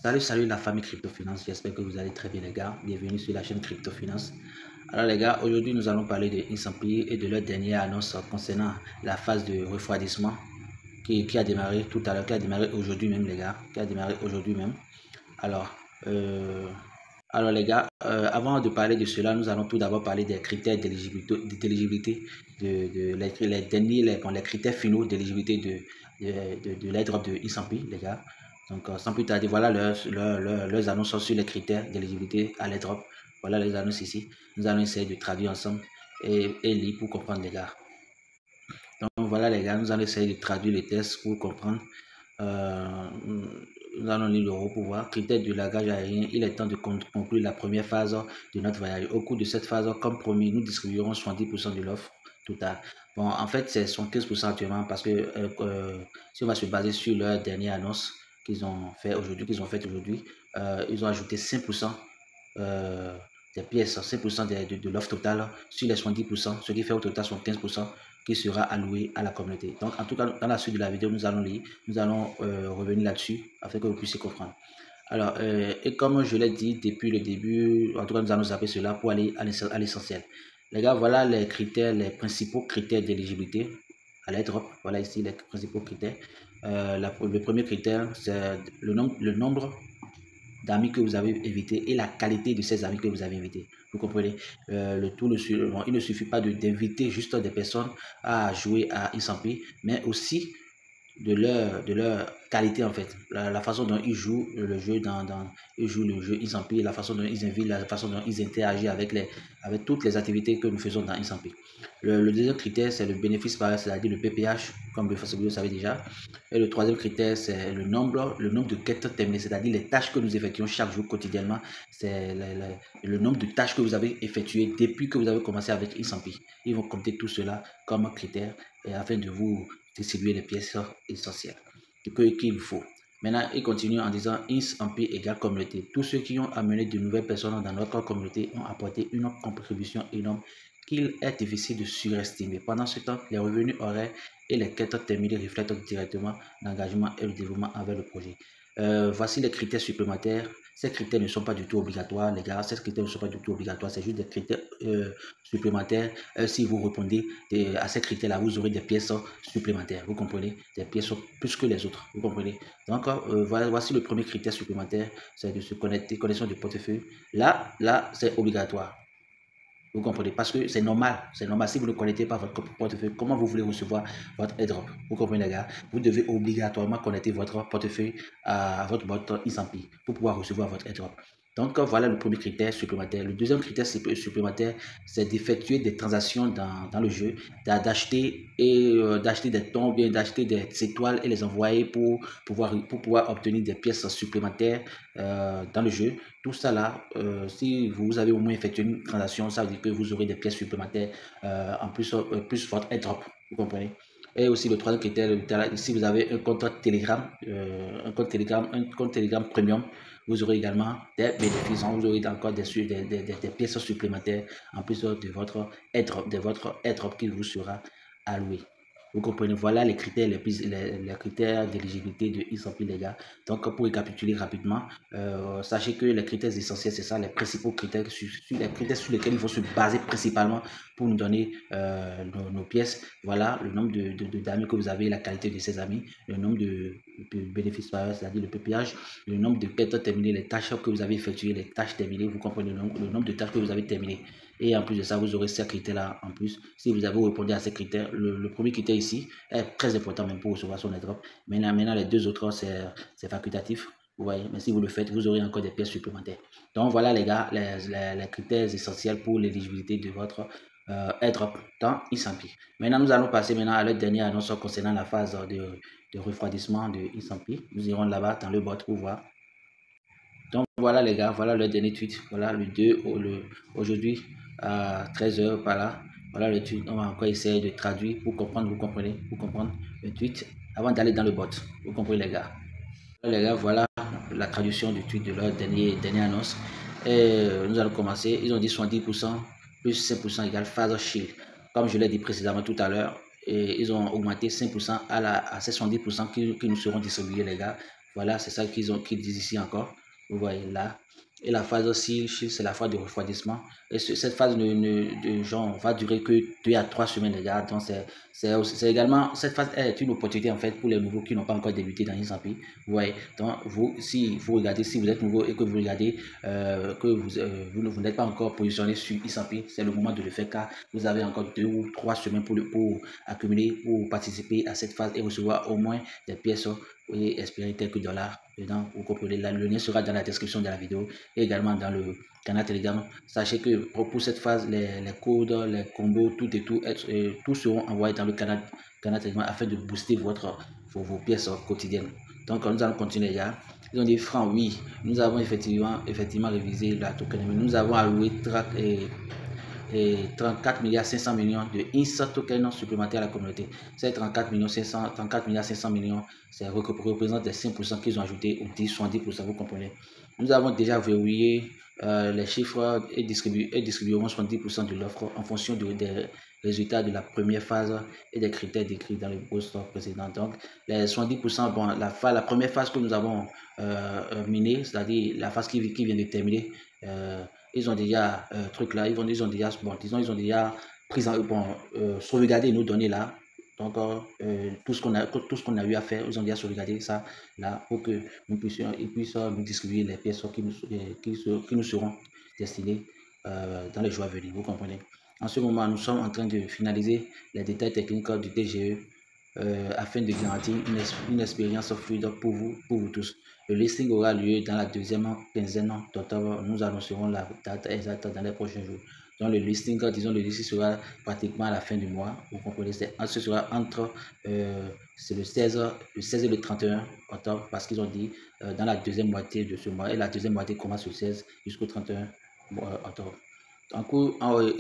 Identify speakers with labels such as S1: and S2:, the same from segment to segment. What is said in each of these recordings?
S1: Salut la famille Crypto Finance, j'espère que vous allez très bien les gars, bienvenue sur la chaîne Crypto Finance. Alors les gars, aujourd'hui nous allons parler de Insanpi et de leur dernière annonce concernant la phase de refroidissement qui a démarré tout à l'heure, qui a démarré aujourd'hui même les gars, qui a démarré aujourd'hui même. Alors, euh, alors les gars, avant de parler de cela, nous allons tout d'abord parler des critères d'éligibilité, les derniers, les critères finaux d'éligibilité de l'airdrop de Insanpi les gars. Donc, sans plus tarder, voilà leurs annonces sur les critères d'éligibilité à l'airdrop. Voilà les annonces ici. Nous allons essayer de traduire ensemble et lire pour comprendre les gars. Donc voilà les gars, nous allons essayer de traduire les tests pour comprendre. Nous allons lire le pour voir. Critères de langage aérien, il est temps de conclure la première phase de notre voyage. Au cours de cette phase, comme promis, nous distribuerons 70% de l'offre totale. Bon, en fait, c'est 75% actuellement parce que si on va se baser sur leur dernière annonce qu'ils ont fait aujourd'hui, ils ont ajouté 5% des pièces, 5% de l'offre totale sur les 70%, ce qui fait au total 15% qui sera alloué à la communauté. Donc, en tout cas, dans la suite de la vidéo, nous allons revenir là-dessus afin que vous puissiez comprendre. Alors, et comme je l'ai dit depuis le début, en tout cas, nous allons zapper cela pour aller à l'essentiel. Les gars, voilà les critères, les principaux critères d'éligibilité à l'airdrop. Voilà ici les principaux critères. Le premier critère, c'est le nombre d'amis que vous avez invités et la qualité de ces amis que vous avez invités. Vous comprenez? Il ne suffit pas d'inviter juste des personnes à jouer à Insanpi, mais aussi de leur qualité en fait. La façon dont ils jouent le jeu ils jouent le jeu Insanpi, la façon dont ils invitent, la façon dont ils interagissent avec toutes les activités que nous faisons dans Insanpi. Le deuxième critère, c'est le bénéfice par heure, c'est-à-dire le PPH, comme vous le savez déjà. Et le troisième critère, c'est le nombre de quêtes terminées, c'est-à-dire les tâches que nous effectuons chaque jour quotidiennement. C'est le nombre de tâches que vous avez effectuées depuis que vous avez commencé avec Insanpi. Ils vont compter tout cela comme critère et afin de vous distribuer les pièces essentielles qu'il faut. Maintenant, il continue en disant Insanpi égale communauté. Tous ceux qui ont amené de nouvelles personnes dans notre communauté ont apporté une contribution énorme qu'il est difficile de surestimer. Pendant ce temps, les revenus horaires et les quêtes terminées reflètent directement l'engagement et le développement avec le projet. Voici les critères supplémentaires. Ces critères ne sont pas du tout obligatoires, les gars. Ces critères ne sont pas du tout obligatoires. C'est juste des critères supplémentaires. Si vous répondez à ces critères-là, vous aurez des pièces supplémentaires. Vous comprenez? Des pièces plus que les autres. Vous comprenez? Donc, voici le premier critère supplémentaire. C'est de se connecter, connexion de portefeuille. Là, c'est obligatoire. Vous comprenez? Parce que c'est normal. C'est normal. Si vous ne connectez pas votre portefeuille, comment vous voulez recevoir votre airdrop? Vous comprenez, les gars? Vous devez obligatoirement connecter votre portefeuille à votre boîte Insanpi pour pouvoir recevoir votre airdrop. Donc, voilà le premier critère supplémentaire. Le deuxième critère supplémentaire, c'est d'effectuer des transactions dans le jeu, d'acheter des tons, bien d'acheter des étoiles et les envoyer pour pouvoir obtenir des pièces supplémentaires dans le jeu. Tout ça là, si vous avez au moins effectué une transaction, ça veut dire que vous aurez des pièces supplémentaires en plus, plus votre airdrop. Vous comprenez? Et aussi le troisième critère, si vous avez un compte Telegram, un compte Telegram Premium, vous aurez également des bénéfices, vous aurez encore des pièces supplémentaires en plus de votre airdrop qui vous sera alloué. Vous comprenez, voilà les critères les critères d'éligibilité de Insanpi les gars. Donc pour récapituler rapidement, sachez que les critères essentiels, c'est ça, les principaux critères, les critères sur lesquels il faut se baser principalement pour nous donner nos pièces. Voilà le nombre d'amis que vous avez, la qualité de ces amis, le nombre de bénéfices par heure, c'est-à-dire le PPH, le nombre de quêtes terminées, les tâches que vous avez effectuées, les tâches terminées, vous comprenez le nombre de tâches que vous avez terminées. Et en plus de ça, vous aurez ces critères-là en plus. Si vous avez répondu à ces critères, le premier critère ici est très important même pour recevoir son airdrop. Maintenant les deux autres, c'est facultatif. Vous voyez, mais si vous le faites, vous aurez encore des pièces supplémentaires. Donc voilà les gars, les critères essentiels pour l'éligibilité de votre airdrop dans Insanpi. Maintenant, nous allons passer à la dernière annonce concernant la phase de refroidissement de Insanpi. Nous irons là-bas dans le bot pour voir. Donc voilà les gars, voilà le dernier tweet. Voilà le 2 aujourd'hui à 13h par là. Voilà le tweet. On va encore essayer de traduire pour comprendre, vous comprenez, pour comprendre le tweet avant d'aller dans le bot. Vous comprenez les gars. Les gars, voilà la traduction du tweet de leur dernière annonce. Et nous allons commencer. Ils ont dit 70% plus 5% égale phase shield. Comme je l'ai dit précédemment tout à l'heure, et ils ont augmenté 5% à ces 70% qui nous seront distribués, les gars. Voilà, c'est ça qu'ils disent ici encore. Vous voyez là. Et la phase chill, c'est la phase de refroidissement. Et cette phase genre, va durer que 2 à 3 semaines, les gars. Donc, c'est également, cette phase est une opportunité, en fait, pour les nouveaux qui n'ont pas encore débuté dans Isappi. Vous voyez. Donc, si vous regardez, si vous êtes nouveau et que vous regardez, que vous n'êtes pas encore positionné sur Isappi, c'est le moment de le faire, car vous avez encore 2 ou 3 semaines pour accumuler, pour participer à cette phase et recevoir au moins des pièces et espérer quelques dollars dedans. Vous comprenez, là, le lien sera dans la description de la vidéo et également dans le canal Telegram. Sachez que pour cette phase, les codes, les combos, tout seront envoyés dans le canal Telegram afin de booster vos pièces quotidiennes. Donc, nous allons continuer, les gars. Ils ont dit, franc, oui, nous avons effectivement révisé la tokenomics. Nous avons alloué 34 milliards 500 millions de INSA tokens supplémentaires à la communauté. Ces 34 milliards 500 millions, ça représente les 5% qu'ils ont ajouté ou 10%, vous comprenez. Nous avons déjà verrouillé les chiffres et distribueront 70% de l'offre en fonction des résultats de la première phase et des critères décrits dans le post précédent. Donc, les 70%, bon, la première phase que nous avons minée, c'est-à-dire la phase qui vient de terminer, ils ont déjà truc là, ils ont déjà pris sauvegardé nos données là. Donc tout ce qu'on a eu à faire, ils ont déjà sauvegardé ça là pour que ils puissent nous distribuer les pièces qui nous seront destinées dans les jours à venir. Vous comprenez? En ce moment, nous sommes en train de finaliser les détails techniques du TGE afin de garantir une expérience fluide pour vous tous. Le listing aura lieu dans la deuxième quinzaine d'octobre. Nous annoncerons la date exacte dans les prochains jours. Donc le listing, disons, le listing sera pratiquement à la fin du mois. Vous comprenez, ce sera entre c'est le 16 et le 31 octobre parce qu'ils ont dit dans la deuxième moitié de ce mois. Et la deuxième moitié commence le 16 jusqu'au 31 octobre.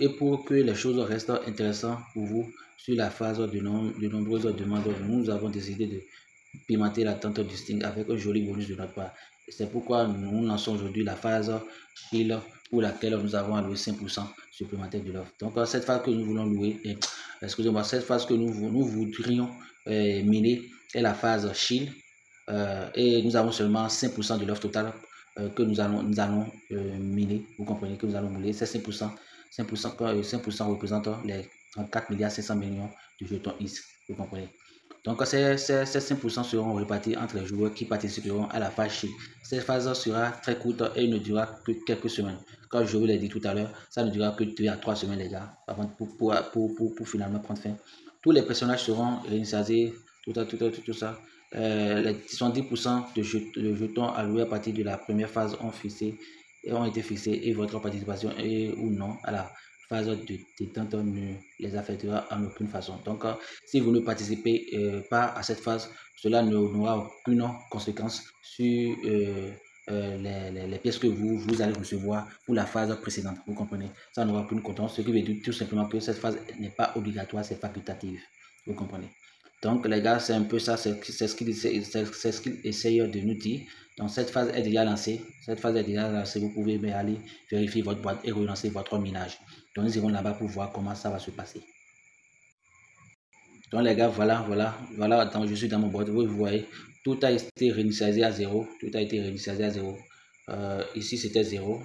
S1: Et pour que les choses restent intéressantes pour vous, sur la phase de nombreuses demandes, nous avons décidé de pimenter l'attente du Sting avec un joli bonus de notre part. C'est pourquoi nous lançons aujourd'hui la phase Chill pour laquelle nous avons alloué 5% supplémentaire de l'offre. Donc cette phase que nous voulons louer, excusez-moi, cette phase que nous voudrions miner est la phase Chill et nous avons seulement 5% de l'offre totale que nous allons miner. Vous comprenez que nous allons mouler. C'est 5%. 5% représente les 34 milliards 500 millions de jetons IS. Vous comprenez. Donc ces 5% seront répartis entre les joueurs qui participeront à la phase Chill. Cette phase sera très courte et ne durera que quelques semaines. Comme je vous l'ai dit tout à l'heure, ça ne durera que 2 à 3 semaines, les gars, avant pour finalement prendre fin. Tous les personnages seront réinitialisés, tout ça. Les 70% de jetons alloués à partir de la première phase ont été fixés et votre participation ou non à la phase de détente ne les affectera en aucune façon. Donc, si vous ne participez pas à cette phase, cela n'aura aucune conséquence sur les pièces que vous allez recevoir pour la phase précédente. Vous comprenez? Ça n'aura aucune conséquence, ce qui veut dire tout simplement que cette phase n'est pas obligatoire, c'est facultatif. Vous comprenez? Donc les gars, c'est un peu ça, c'est ce qu'ils essayent de nous dire. Donc cette phase est déjà lancée. Vous pouvez aller vérifier votre boîte et relancer votre minage. Donc nous irons là-bas pour voir comment ça va se passer. Donc les gars, voilà, donc je suis dans mon boîte. Vous voyez, tout a été réinitialisé à 0. Ici c'était 0.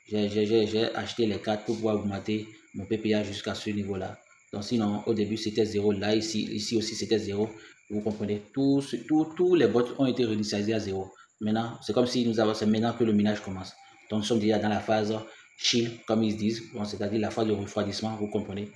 S1: J'ai acheté les cartes pour pouvoir augmenter mon PPA jusqu'à ce niveau-là. Donc sinon, au début, c'était 0. Là, ici aussi, c'était 0. Vous comprenez, tous les bots ont été réinitialisés à 0. Maintenant, c'est comme si c'est maintenant que le minage commence. Donc, nous sommes déjà dans la phase chill, comme ils disent. Bon, c'est-à-dire la phase de refroidissement, vous comprenez.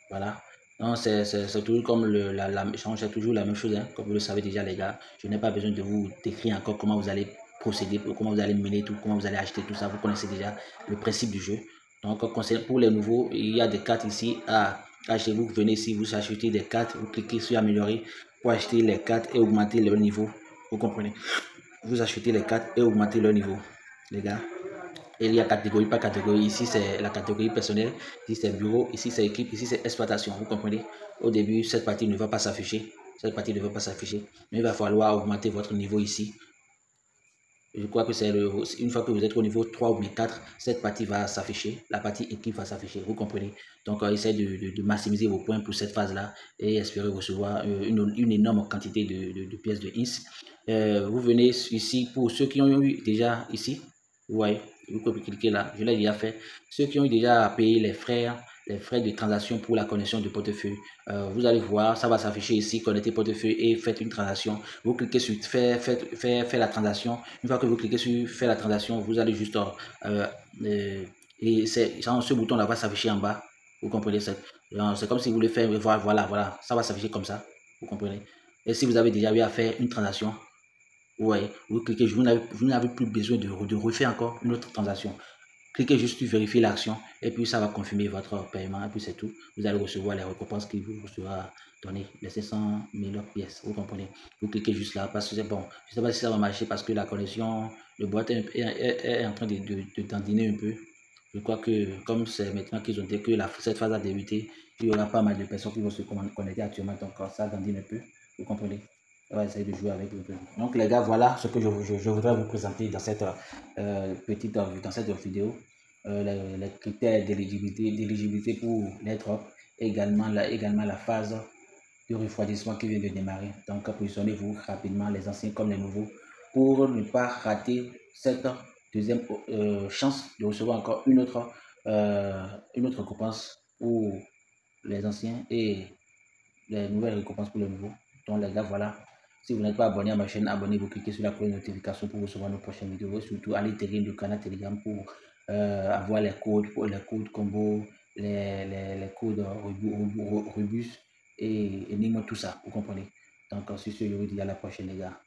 S1: Voilà. Donc, c'est toujours comme c'est toujours la même chose, hein, comme vous le savez déjà, les gars. Je n'ai pas besoin de vous décrire encore comment vous allez procéder, comment vous allez miner tout, comment vous allez acheter tout ça. Vous connaissez déjà le principe du jeu. Donc, pour les nouveaux, il y a des cartes ici à acheter. Vous venez ici, vous achetez des cartes, vous cliquez sur améliorer pour acheter les cartes et augmenter leur niveau. Vous comprenez? Vous achetez les cartes et augmenter leur niveau, les gars. Et il y a catégorie par catégorie. Ici, c'est la catégorie personnelle. Ici, c'est bureau. Ici, c'est équipe. Ici, c'est exploitation. Vous comprenez? Au début, cette partie ne va pas s'afficher. Mais il va falloir augmenter votre niveau ici. Je crois que c'est une fois que vous êtes au niveau 3 ou 4, cette partie va s'afficher, la partie équipe va s'afficher, vous comprenez. Donc, essayez de maximiser vos points pour cette phase-là et espérez recevoir une énorme quantité de pièces de INS. Vous venez ici, pour ceux qui ont eu déjà ici, vous voyez, vous pouvez cliquer là, je l'ai déjà fait. Ceux qui ont eu déjà payé les frais de transaction pour la connexion de portefeuille, vous allez voir, ça va s'afficher ici, connecter portefeuille et faites une transaction. Vous cliquez sur faire la transaction. Une fois que vous cliquez sur faire la transaction, vous allez juste et ce bouton là va s'afficher en bas. Vous comprenez, c'est comme si vous voulez faire, voilà, ça va s'afficher comme ça. Vous comprenez. Et si vous avez déjà eu à faire une transaction, ouais, vous cliquez, vous n'avez plus besoin de refaire encore une autre transaction. Cliquez juste sur vérifier l'action et puis ça va confirmer votre paiement et puis c'est tout. Vous allez recevoir les récompenses qui vous sera donné, les 500 000 pièces, vous comprenez. Vous cliquez juste là parce que c'est bon. Je ne sais pas si ça va marcher parce que la connexion de boîte est en train de dandiner un peu. Je crois que comme c'est maintenant qu'ils ont dit que cette phase a débuté, il y aura pas mal de personnes qui vont se connecter actuellement, donc ça dandine un peu, vous comprenez. On va essayer de jouer avec le peu. Donc les gars, voilà ce que je voudrais vous présenter dans cette dans cette vidéo. Les critères d'éligibilité pour les drops, également la phase de refroidissement qui vient de démarrer. Donc positionnez-vous rapidement, les anciens comme les nouveaux, pour ne pas rater cette deuxième chance de recevoir encore une autre récompense pour les anciens et les nouvelles récompenses pour les nouveaux. Donc les gars, voilà. Si vous n'êtes pas abonné à ma chaîne, abonnez-vous, cliquez sur la cloche de notification pour recevoir nos prochaines vidéos. Surtout, allez télécharger le canal Telegram pour avoir les codes combo, les codes Rubus et énigme, tout ça. Vous comprenez. Donc, sur ce, je vous dis à la prochaine, les gars.